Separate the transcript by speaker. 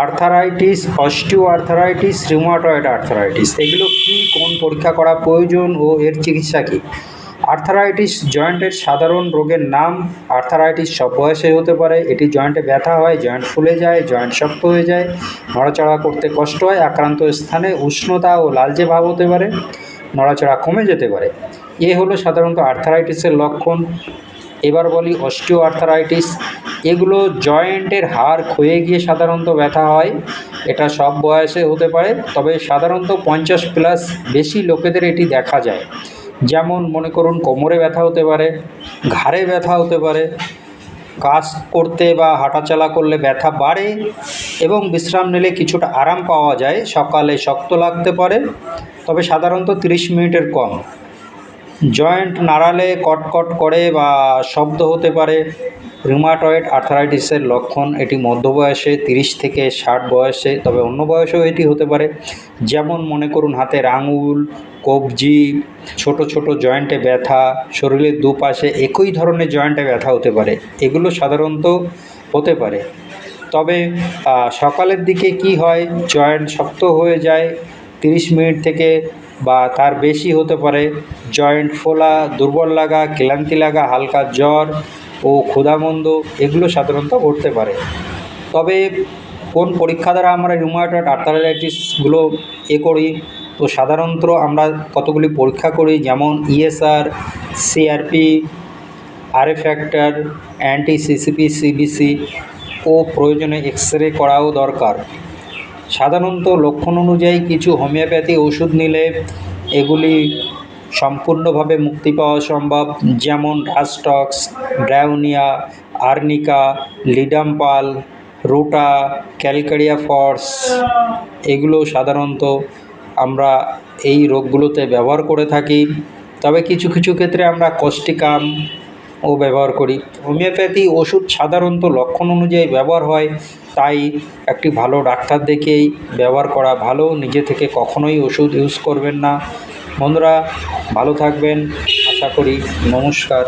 Speaker 1: Arthritis, osteo arthritis, rheumatoid arthritis, এগুলো কি, কোন পরীক্ষা করা প্রয়োজন ও এর চিকিৎসা কী? আর্থারাইটিস জয়েন্টের সাধারণ রোগের নাম। আর্থারাইটিস সব বয়সে হতে পারে। এটি জয়েন্টে ব্যথা হয়, জয়েন্ট ফুলে যায়, জয়েন্ট শক্ত হয়ে যায়, নড়াচড়া করতে কষ্ট হয়, আক্রান্ত স্থানে উষ্ণতা ও লালচে ভাব হতে পারে, নড়াচড়া কমে যেতে পারে। এ হলো সাধারণত আর্থারাইটিসের লক্ষণ। এবার বলি অস্টিও আর্থারাইটিস। এগুলো জয়েন্টের হাড় ক্ষয়ে গিয়ে সাধারণত ব্যথা হয়। এটা সব বয়সে হতে পারে, তবে সাধারণত 50+ বেশি লোকেদের এটি দেখা যায়। যেমন মনে করুন, কোমরে ব্যথা হতে পারে, ঘাড়ে ব্যথা হতে পারে, কাজ করতে বা হাঁটাচলা করলে ব্যথা বাড়ে এবং বিশ্রাম নিলে কিছুটা আরাম পাওয়া যায়। সকালে শক্ত লাগতে পারে, তবে সাধারণত 30 মিনিটের কম। জয়েন্ট নাড়ালে কটকট করে বা শব্দ হতে পারে। রিউমাটয়েড আর্থারাইটিসের লক্ষণ। এটি মধ্যবয়সে 30 থেকে 60 বয়সে, তবে অন্য বয়সেও এটি হতে পারে। যেমন মনে করুন, হাতের আঙুল, কবজি, ছোট ছোট জয়েন্টে ব্যথা, শরীরের দুপাশে একই ধরনের জয়েন্টে ব্যথা হতে পারে। এগুলো সাধারণত হতে পারে। তবে সকালের দিকে কি হয়, জয়েন্ট শক্ত হয়ে যায় 30 মিনিট থেকে বা তার বেশি হতে পারে। জয়েন্ট ফোলা, দুর্বল লাগা, ক্লান্তি লাগা, হালকা জ্বর ও ক্ষুধামন্দ, এগুলো সাধারণত ঘটতে পারে। তবে কোন পরীক্ষা দ্বারা আমরা রিউমাটয়েড আর্থারাইটিসগুলো করি, তো সাধারণত আমরা কতগুলি পরীক্ষা করি, যেমন ESR, CRP, RA factor, anti CCP, CBC ও প্রয়োজনে এক্স-রে করাও দরকার। সাধারণত লক্ষণ অনুযায়ী কিছু হোমিওপ্যাথি ওষুধ নিলে এগুলি সম্পূর্ণভাবে মুক্তি পাওয়া সম্ভব। যেমন Rhus tox, Bryonia, Arnica, Ledum pal, Ruta, Calcarea phos, এগুলো সাধারণত আমরা এই রোগগুলোতে ব্যবহার করে থাকি। তবে কিছু কিছু ক্ষেত্রে আমরা কস্টিকামও ব্যবহার করি। হোমিওপ্যাথি ওষুধ সাধারণত লক্ষণ অনুযায়ী ব্যবহার হয়, তাই একটি ভালো ডাক্তার দেখেই ব্যবহার করা ভালো। নিজে থেকে কখনোই ওষুধ ইউজ করবেন না। বন্ধুরা, ভালো থাকবেন, আশা করি। নমস্কার।